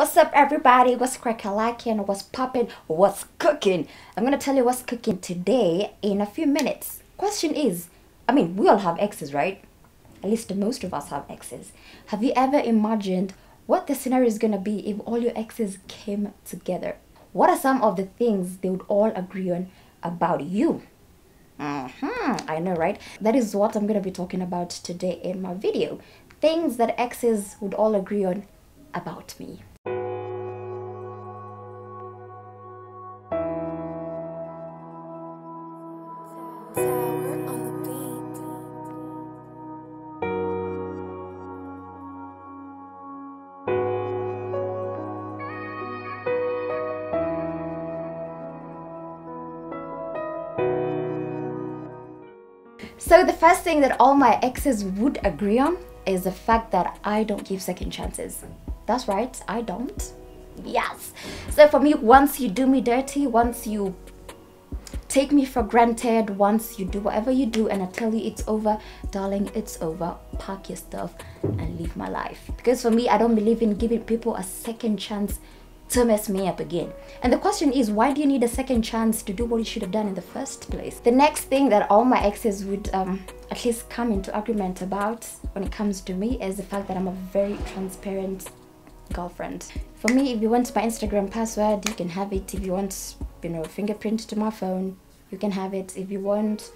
What's up, everybody? What's crackalacking? What's popping? What's cooking? I'm gonna tell you what's cooking today in a few minutes. Question is, we all have exes, right? At least most of us have exes. Have you ever imagined what the scenario is gonna be if all your exes came together? What are some of the things they would all agree on about you? I know, right? That is what I'm gonna be talking about today in my video. Things that exes would all agree on about me. So the first thing that all my exes would agree on is the fact that I don't give second chances. That's right, I don't. Yes. So for me, once you do me dirty, once you take me for granted, once you do whatever you do and I tell you it's over, darling, it's over. Pack your stuff and live my life. Because for me, I don't believe in giving people a second chance to mess me up again. And the question is, why do you need a second chance to do what you should have done in the first place? The next thing that all my exes would at least come into agreement about when it comes to me is the fact that I'm a very transparent girlfriend. For me, if you want my Instagram password, you can have it. If you want, fingerprint to my phone, you can have it. If you want,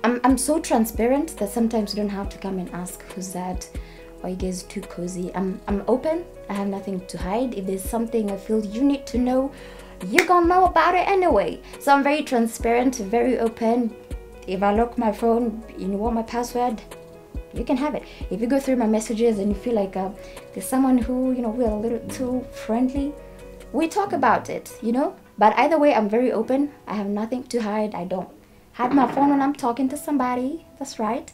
I'm so transparent that sometimes you don't have to come and ask who's that, or you guys too cozy. I'm open. I have nothing to hide. If there's something I feel you need to know, you're gonna know about it anyway. So I'm very transparent, very open. If I lock my phone and you want my password, you can have it. If you go through my messages and you feel like there's someone who, we're a little too friendly, we talk about it, But either way, I'm very open. I have nothing to hide. I don't hide my phone when I'm talking to somebody. That's right.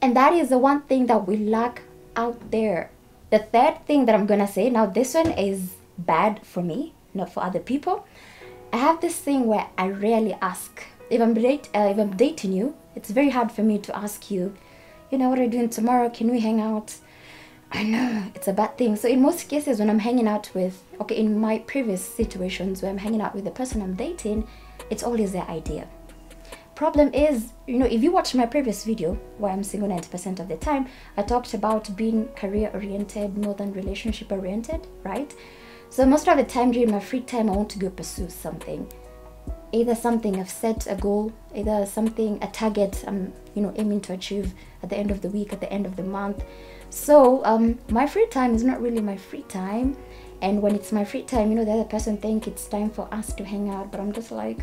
And that is the one thing that we lack out there. The third thing that I'm gonna say, now this one is bad for me, not for other people. I have this thing where I rarely ask. If I'm dating you, it's very hard for me to ask you, what are you doing tomorrow? Can we hang out? I know it's a bad thing. So in most cases when I'm hanging out with, in my previous situations where I'm hanging out with the person I'm dating, it's always their idea. Problem is, if you watch my previous video where I'm single 90% of the time, I talked about being career oriented more than relationship oriented, right? So most of the time during my free time, I want to go pursue something. Either something I've set a goal, either something, a target I'm, aiming to achieve at the end of the week, at the end of the month. So my free time is not really my free time. And when it's my free time, the other person think it's time for us to hang out, but I'm just like,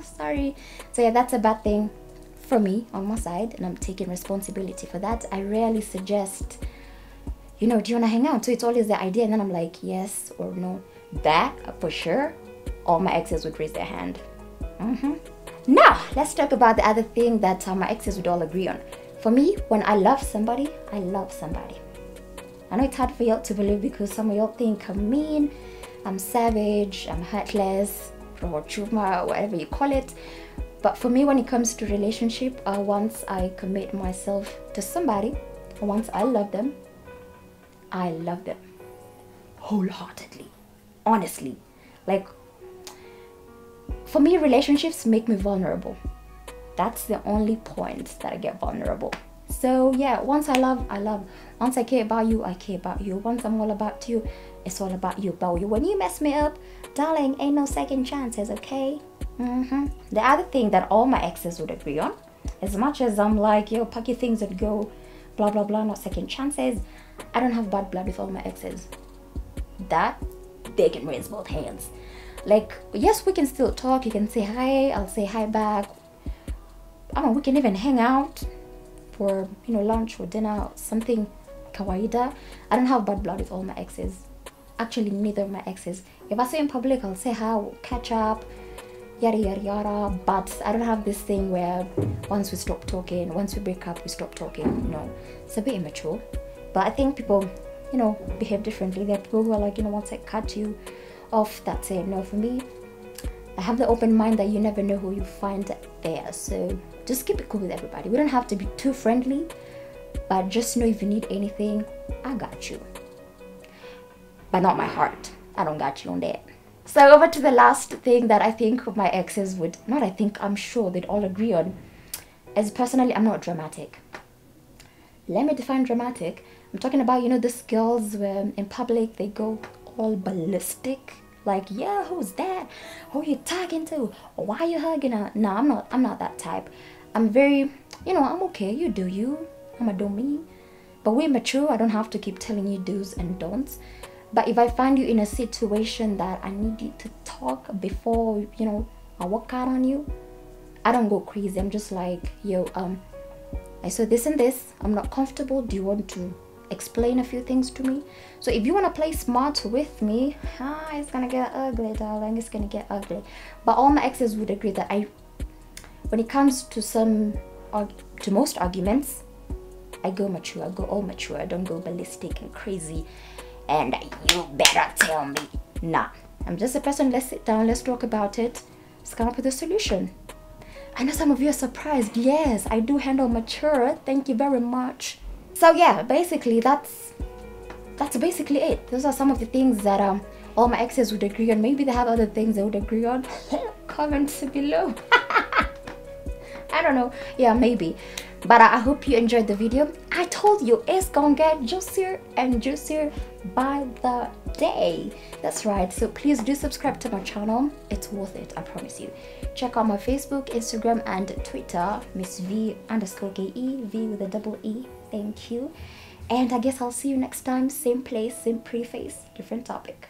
sorry. So yeah, that's a bad thing for me on my side, and I'm taking responsibility for that. I rarely suggest, do you want to hang out? So it's always the idea, and then I'm like, yes or no. That, for sure, all my exes would raise their hand. Now, let's talk about the other thing that my exes would all agree on. For me, when I love somebody, I love somebody. I know it's hard for y'all to believe because some of y'all think I'm mean, I'm savage, I'm heartless, or chuma, whatever you call it. But for me, when it comes to relationship, once I commit myself to somebody, once I love them wholeheartedly, honestly. Like, for me, relationships make me vulnerable. That's the only point that I get vulnerable. So yeah, once I love. Once I care about you, I care about you. Once I'm all about you, it's all about you. But when you mess me up, darling, ain't no second chances, okay? The other thing that all my exes would agree on, as much as I'm like, pack your things and go, blah, blah, blah, not second chances, I don't have bad blood with all my exes. That, they can raise both hands. Like, yes, we can still talk. You can say hi, I'll say hi back. We can even hang out for lunch or dinner, something kawaida. I don't have bad blood with all my exes. Actually, neither of my exes. If I see in public, I'll say hi, we'll catch up, yada yada yada. But I don't have this thing where once we stop talking, once we break up, we stop talking. No, it's a bit immature. But I think people, behave differently. There are people who are like, once I cut you off, that's it. No, for me, I have the open mind that you never know who you find there. So just keep it cool with everybody. We don't have to be too friendly, but just know if you need anything, I got you. but not my heart. I don't got you on that. So over to the last thing that I think my exes would, not I think, I'm sure they'd all agree on, is personally, I'm not dramatic. Let me define dramatic. I'm talking about, you know, these girls where in public they go all ballistic. Like, yeah, who's that? Who you talking to? Why you hugging her? No, I'm not that type. I'm very, you know, I'm okay, you do you. I'ma do me. But we're mature, I don't have to keep telling you do's and don'ts. But if I find you in a situation that I need you to talk before, you know, I walk out on you, I don't go crazy. I'm just like, yo, I saw this and this. I'm not comfortable. Do you want to explain a few things to me? So if you want to play smart with me, it's gonna get ugly, darling. It's gonna get ugly. But all my exes would agree that when it comes to most arguments, I go mature. I go all mature. I don't go ballistic and crazy. And you better tell me. Nah, I'm just a person. Let's sit down. Let's talk about it. Let's come up with a solution. I know some of you are surprised. Yes, I do handle mature. Thank you very much. So yeah, basically that's basically it. Those are some of the things that all my exes would agree on. Maybe they have other things they would agree on. Comments below. I don't know. Yeah, maybe. But I hope you enjoyed the video. I told you it's gonna get juicier and juicier by the day. That's right. So please do subscribe to my channel. It's worth it, I promise you. Check out my Facebook, Instagram, and Twitter, Miss V_KE, V with a double E. Thank you. And I guess I'll see you next time. Same place, same preface, different topic.